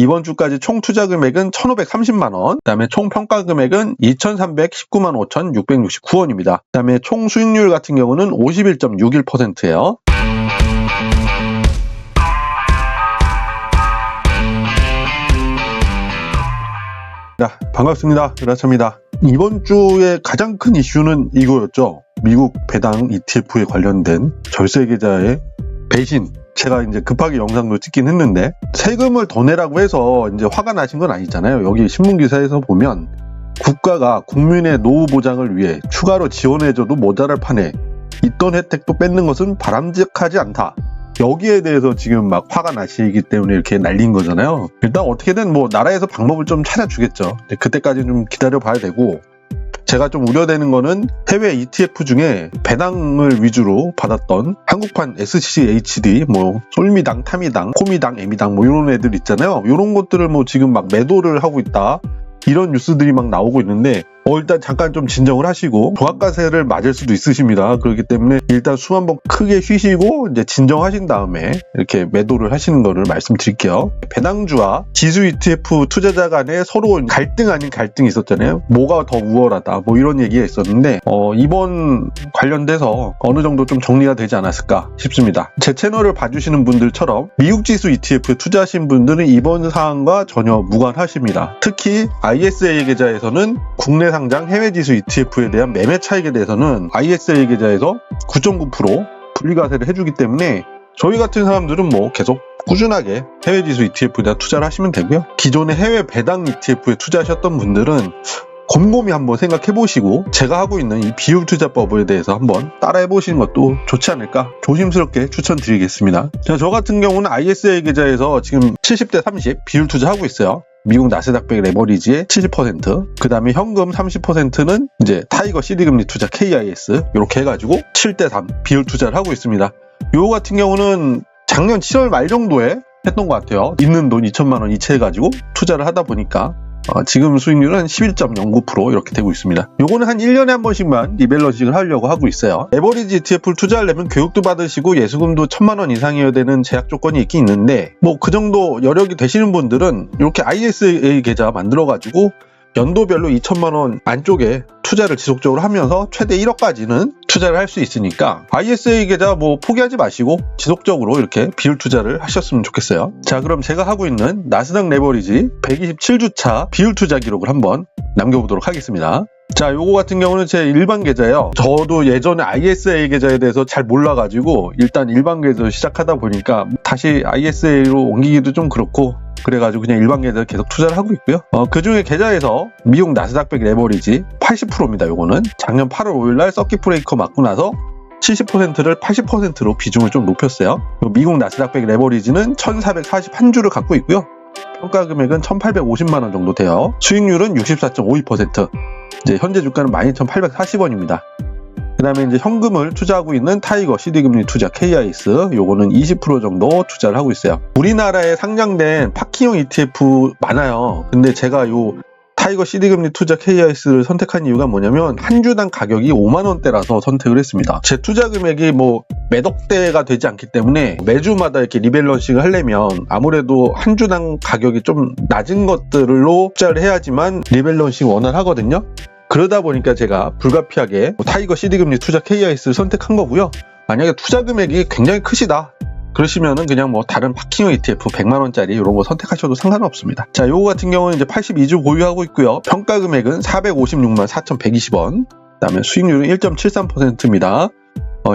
이번 주까지 총 투자 금액은 1,530만원, 그 다음에 총 평가 금액은 2,319만 5,669원입니다. 그 다음에 총 수익률 같은 경우는 51.61%예요. 자, 반갑습니다. 유라차입니다. 이번 주에 가장 큰 이슈는 이거였죠. 미국 배당 ETF에 관련된 절세 계좌의 배신. 제가 이제 급하게 영상도 찍긴 했는데, 세금을 더 내라고 해서 이제 화가 나신 건 아니잖아요. 여기 신문기사에서 보면 국가가 국민의 노후 보장을 위해 추가로 지원해줘도 모자랄 판에 있던 혜택도 뺏는 것은 바람직하지 않다. 여기에 대해서 지금 막 화가 나시기 때문에 이렇게 날린 거잖아요. 일단 어떻게든 뭐 나라에서 방법을 좀 찾아주겠죠. 그때까지 좀 기다려 봐야 되고, 제가 좀 우려되는 거는 해외 ETF 중에 배당을 위주로 받았던 한국판 SCHD, 뭐 솔미당, 타미당, 코미당, 에미당 뭐 이런 애들 있잖아요. 이런 것들을 뭐 지금 막 매도를 하고 있다, 이런 뉴스들이 막 나오고 있는데, 일단 잠깐 좀 진정을 하시고, 조합가세를 맞을 수도 있으십니다. 그렇기 때문에 일단 숨 한번 크게 쉬시고 이제 진정하신 다음에 이렇게 매도를 하시는 거를 말씀드릴게요. 배당주와 지수 ETF 투자자 간에 서로 갈등 아닌 갈등이 있었잖아요. 뭐가 더 우월하다 뭐 이런 얘기가 있었는데, 이번 관련돼서 어느 정도 좀 정리가 되지 않았을까 싶습니다. 제 채널을 봐주시는 분들처럼 미국 지수 ETF에 투자하신 분들은 이번 사항과 전혀 무관하십니다. 특히 ISA 계좌에서는 국내 상장 해외 지수 ETF에 대한 매매 차익에 대해서는 ISA 계좌에서 9.9% 분리과세를 해주기 때문에 저희 같은 사람들은 뭐 계속 꾸준하게 해외 지수 ETF에 대한 투자를 하시면 되고요. 기존에 해외 배당 ETF에 투자하셨던 분들은 곰곰이 한번 생각해 보시고, 제가 하고 있는 이 비율 투자법에 대해서 한번 따라해 보시는 것도 좋지 않을까 조심스럽게 추천드리겠습니다. 저 같은 경우는 ISA 계좌에서 지금 70대 30 비율 투자하고 있어요. 미국 나스닥 100 레버리지의 70%, 그 다음에 현금 30%는 이제 타이거 CD금리 투자 KIS, 이렇게 해가지고 7대 3 비율 투자를 하고 있습니다. 요거 같은 경우는 작년 7월 말 정도에 했던 것 같아요. 있는 돈 2천만원 이체해가지고 투자를 하다 보니까 지금 수익률은 11.09% 이렇게 되고 있습니다. 요거는 한 1년에 한 번씩만 리밸런싱을 하려고 하고 있어요. 레버리지 ETF를 투자하려면 교육도 받으시고 예수금도 1,000만원 이상이어야 되는 제약 조건이 있긴 있는데, 뭐 그 정도 여력이 되시는 분들은 이렇게 ISA 계좌 만들어가지고 연도별로 2천만원 안쪽에 투자를 지속적으로 하면서 최대 1억까지는 투자를 할 수 있으니까 ISA 계좌 뭐 포기하지 마시고 지속적으로 이렇게 비율 투자를 하셨으면 좋겠어요. 자, 그럼 제가 하고 있는 나스닥 레버리지 127주차 비율 투자 기록을 한번 남겨보도록 하겠습니다. 자, 요거 같은 경우는 제 일반 계좌예요. 저도 예전에 ISA 계좌에 대해서 잘 몰라가지고 일단 일반 계좌로 시작하다 보니까 다시 ISA로 옮기기도 좀 그렇고, 그래가지고 그냥 일반 계좌를 계속 투자를 하고 있고요. 그 중에 계좌에서 미국 나스닥 100 레버리지 80%입니다. 요거는 작년 8월 5일날 서킷 브레이커 맞고 나서 70%를 80%로 비중을 좀 높였어요. 미국 나스닥 100 레버리지는 1,441주를 갖고 있고요. 평가 금액은 1,850만원 정도 돼요. 수익률은 64.52%. 이제 현재 주가는 12,840원입니다. 그 다음에 이제 현금을 투자하고 있는 타이거 CD금리 투자 KIS, 요거는 20% 정도 투자를 하고 있어요. 우리나라에 상장된 파킹형 ETF 많아요. 근데 제가 요 타이거 CD금리 투자 KIS를 선택한 이유가 뭐냐면 한 주당 가격이 5만원대라서 선택을 했습니다. 제 투자 금액이 뭐 몇억대가 되지 않기 때문에 매주마다 이렇게 리밸런싱을 하려면 아무래도 한 주당 가격이 좀 낮은 것들로 투자를 해야지만 리밸런싱 원활하거든요. 그러다 보니까 제가 불가피하게 타이거 CD금리 투자 KIS를 선택한 거고요. 만약에 투자 금액이 굉장히 크시다 그러시면은 그냥 뭐 다른 파킹형 ETF 100만원짜리 이런 거 선택하셔도 상관은 없습니다. 자, 요거 같은 경우는 이제 82주 보유하고 있고요. 평가 금액은 456만 4,120원. 그 다음에 수익률은 1.73%입니다.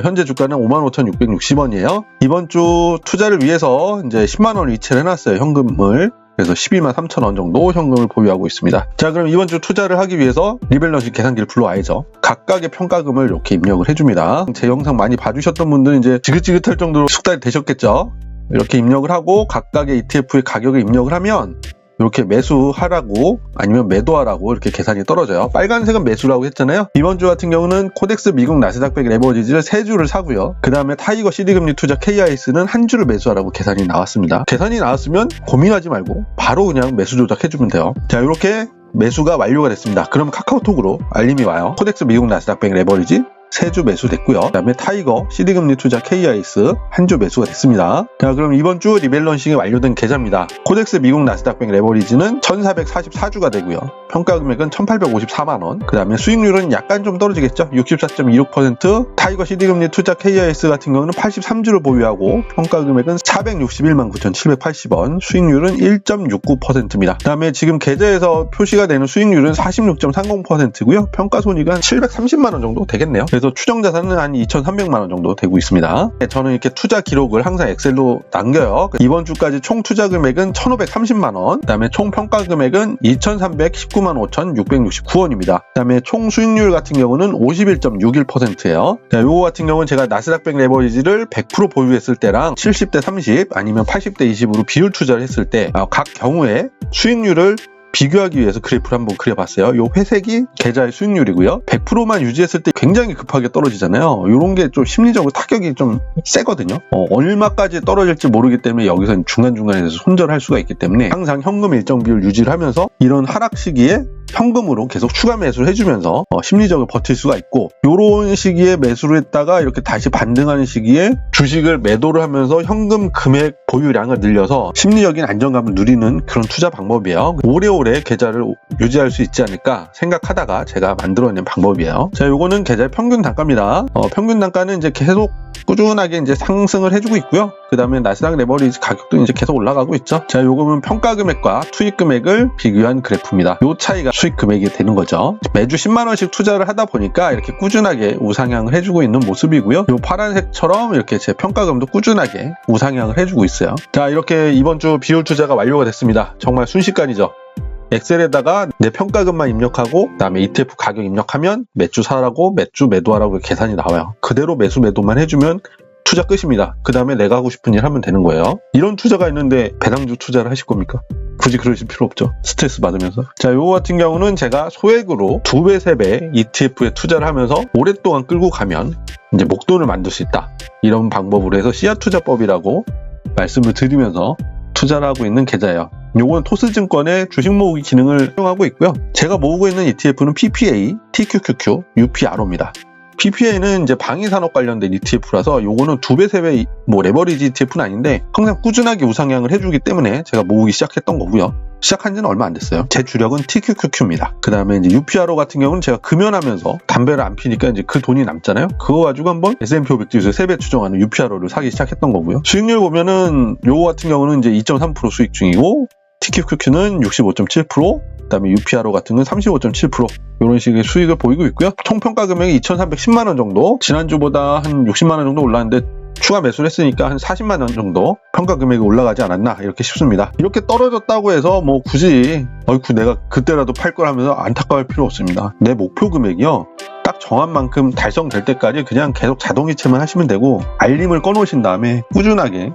현재 주가는 55,660원이에요. 이번 주 투자를 위해서 이제 10만원을 이체를 해놨어요, 현금을. 그래서 12만 3천원 정도 현금을 보유하고 있습니다. 자, 그럼 이번 주 투자를 하기 위해서 리밸런싱 계산기를 불러와야죠. 각각의 평가금을 이렇게 입력을 해줍니다. 제 영상 많이 봐주셨던 분들은 이제 지긋지긋할 정도로 숙달이 되셨겠죠. 이렇게 입력을 하고 각각의 ETF의 가격을 입력을 하면 이렇게 매수하라고 아니면 매도하라고 이렇게 계산이 떨어져요. 빨간색은 매수라고 했잖아요. 이번 주 같은 경우는 코덱스 미국 나스닥 100 레버리지를 3주를 사고요. 그 다음에 타이거 CD금리 투자 KIS는 한 주를 매수하라고 계산이 나왔습니다. 계산이 나왔으면 고민하지 말고 바로 그냥 매수 조작해주면 돼요. 자, 이렇게 매수가 완료가 됐습니다. 그럼 카카오톡으로 알림이 와요. 코덱스 미국 나스닥 100 레버리지 3주 매수됐고요. 그 다음에 타이거, CD금리 투자 KIS 1주 매수가 됐습니다. 자, 그럼 이번 주 리밸런싱이 완료된 계좌입니다. 코덱스 미국 나스닥백 레버리지는 1444주가 되고요. 평가 금액은 1854만원. 그 다음에 수익률은 약간 좀 떨어지겠죠. 64.26%. 타이거 CD금리 투자 KIS 같은 경우는 83주를 보유하고 평가 금액은 461만 9,780원. 수익률은 1.69%입니다. 그 다음에 지금 계좌에서 표시가 되는 수익률은 46.30%고요. 평가손익은 730만원 정도 되겠네요. 그래서 추정자산은 한 2,300만원 정도 되고 있습니다. 저는 이렇게 투자 기록을 항상 엑셀로 남겨요. 이번 주까지 총 투자 금액은 1,530만원. 그 다음에 총 평가 금액은 2,319만 5,669원입니다. 그 다음에 총 수익률 같은 경우는 51.61%예요. 요거 같은 경우는 제가 나스닥백 레버리지를 100% 보유했을 때랑 70대 30 아니면 80대 20으로 비율 투자를 했을 때 각 경우에 수익률을 비교하기 위해서 그래프를 한번 그려봤어요. 요 회색이 계좌의 수익률이고요. 100%만 유지했을 때 굉장히 급하게 떨어지잖아요. 이런 게 좀 심리적으로 타격이 좀 세거든요. 얼마까지 떨어질지 모르기 때문에 여기서 중간중간에서 손절할 수가 있기 때문에 항상 현금 일정 비율 유지를 하면서 이런 하락 시기에 현금으로 계속 추가 매수를 해주면서 심리적으로 버틸 수가 있고, 요런 시기에 매수를 했다가 이렇게 다시 반등하는 시기에 주식을 매도를 하면서 현금 금액 보유량을 늘려서 심리적인 안정감을 누리는 그런 투자 방법이에요. 오래오래 계좌를 유지할 수 있지 않을까 생각하다가 제가 만들어낸 방법이에요. 자, 요거는 계좌의 평균 단가입니다. 평균 단가는 이제 계속 꾸준하게 이제 상승을 해주고 있고요. 그 다음에 나스닥 레버리지 가격도 이제 계속 올라가고 있죠. 자, 요거는 평가 금액과 투입 금액을 비교한 그래프입니다. 요 차이가 수익 금액이 되는 거죠. 매주 10만원씩 투자를 하다 보니까 이렇게 꾸준하게 우상향을 해주고 있는 모습이고요. 요 파란색처럼 이렇게 제 평가금도 꾸준하게 우상향을 해주고 있어요. 자, 이렇게 이번 주 비율 투자가 완료가 됐습니다. 정말 순식간이죠. 엑셀에다가 내 평가금만 입력하고 그 다음에 ETF 가격 입력하면 매주 사라고 매주 매도하라고 계산이 나와요. 그대로 매수 매도만 해주면 투자 끝입니다. 그 다음에 내가 하고 싶은 일 하면 되는 거예요. 이런 투자가 있는데 배당주 투자를 하실 겁니까? 굳이 그러실 필요 없죠. 스트레스 받으면서. 자, 요거 같은 경우는 제가 소액으로 2배, 3배 ETF에 투자를 하면서 오랫동안 끌고 가면 이제 목돈을 만들 수 있다. 이런 방법으로 해서 씨앗 투자법이라고 말씀을 드리면서 투자를 하고 있는 계좌예요. 요건 토스증권의 주식 모으기 기능을 사용하고 있고요. 제가 모으고 있는 ETF는 PPA, TQQQ, UPRO입니다. PPA는 이제 방위산업 관련된 ETF라서 요거는 2배, 3배 레버리지 ETF는 아닌데 항상 꾸준하게 우상향을 해주기 때문에 제가 모으기 시작했던 거고요. 시작한 지는 얼마 안 됐어요. 제 주력은 TQQQ입니다. 그 다음에 이제 UPRO 같은 경우는 제가 금연하면서 담배를 안 피니까 이제 그 돈이 남잖아요. 그거 가지고 한번 S&P 500 지수 3배 추정하는 UPRO를 사기 시작했던 거고요. 수익률 보면은 요거 같은 경우는 이제 2.3% 수익 중이고 TQQQ는 65.7%, 그 다음에 UPRO 같은 건 35.7% 이런 식의 수익을 보이고 있고요. 총 평가 금액이 2,310만원 정도, 지난주보다 한 60만원 정도 올랐는데 추가 매수를 했으니까 한 40만원 정도 평가 금액이 올라가지 않았나 이렇게 싶습니다. 이렇게 떨어졌다고 해서 뭐 굳이 내가 그때라도 팔 걸 하면서 안타까울 필요 없습니다. 내 목표 금액이요, 딱 정한 만큼 달성될 때까지 그냥 계속 자동이체만 하시면 되고, 알림을 꺼놓으신 다음에 꾸준하게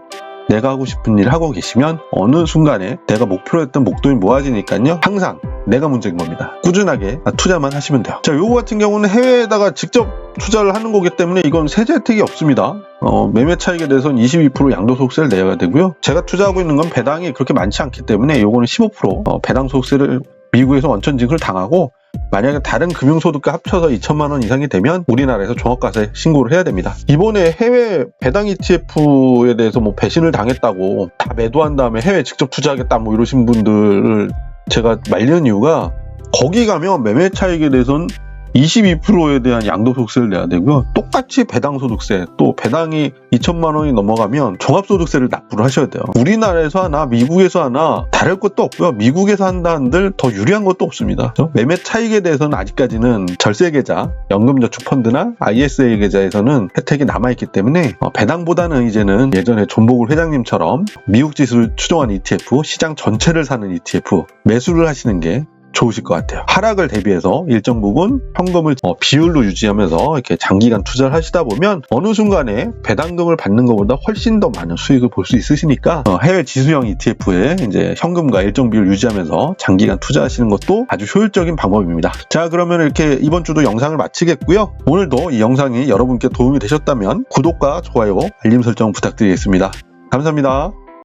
내가 하고 싶은 일 하고 계시면 어느 순간에 내가 목표로 했던 목돈이 모아지니까요. 항상 내가 문제인 겁니다. 꾸준하게 투자만 하시면 돼요. 자, 요거 같은 경우는 해외에다가 직접 투자를 하는 거기 때문에 이건 세제 혜택이 없습니다. 매매 차익에 대해서는 22% 양도소득세를 내야 되고요. 제가 투자하고 있는 건 배당이 그렇게 많지 않기 때문에 요거는 15% 배당 소득세를 미국에서 원천 징수를 당하고, 만약에 다른 금융소득과 합쳐서 2천만원 이상이 되면 우리나라에서 종합과세 신고를 해야 됩니다. 이번에 해외 배당 ETF에 대해서 뭐 배신을 당했다고 다 매도한 다음에 해외 직접 투자하겠다 뭐 이러신 분들을 제가 말리는 이유가, 거기 가면 매매 차익에 대해서는 22%에 대한 양도소득세를 내야 되고요. 똑같이 배당소득세, 또 배당이 2천만 원이 넘어가면 종합소득세를 납부를 하셔야 돼요. 우리나라에서 하나 미국에서 하나 다를 것도 없고요. 미국에서 한다 한들 더 유리한 것도 없습니다. 매매 차익에 대해서는 아직까지는 절세계좌, 연금저축펀드나 ISA 계좌에서는 혜택이 남아있기 때문에 배당보다는 이제는 예전에 존보글 회장님처럼 미국 지수를 추종한 ETF, 시장 전체를 사는 ETF 매수를 하시는 게 좋으실 것 같아요. 하락을 대비해서 일정 부분 현금을 비율로 유지하면서 이렇게 장기간 투자를 하시다 보면 어느 순간에 배당금을 받는 것보다 훨씬 더 많은 수익을 볼 수 있으시니까 해외 지수형 ETF에 이제 현금과 일정 비율 유지하면서 장기간 투자하시는 것도 아주 효율적인 방법입니다. 자, 그러면 이렇게 이번 주도 영상을 마치겠고요. 오늘도 이 영상이 여러분께 도움이 되셨다면 구독과 좋아요, 알림 설정 부탁드리겠습니다. 감사합니다.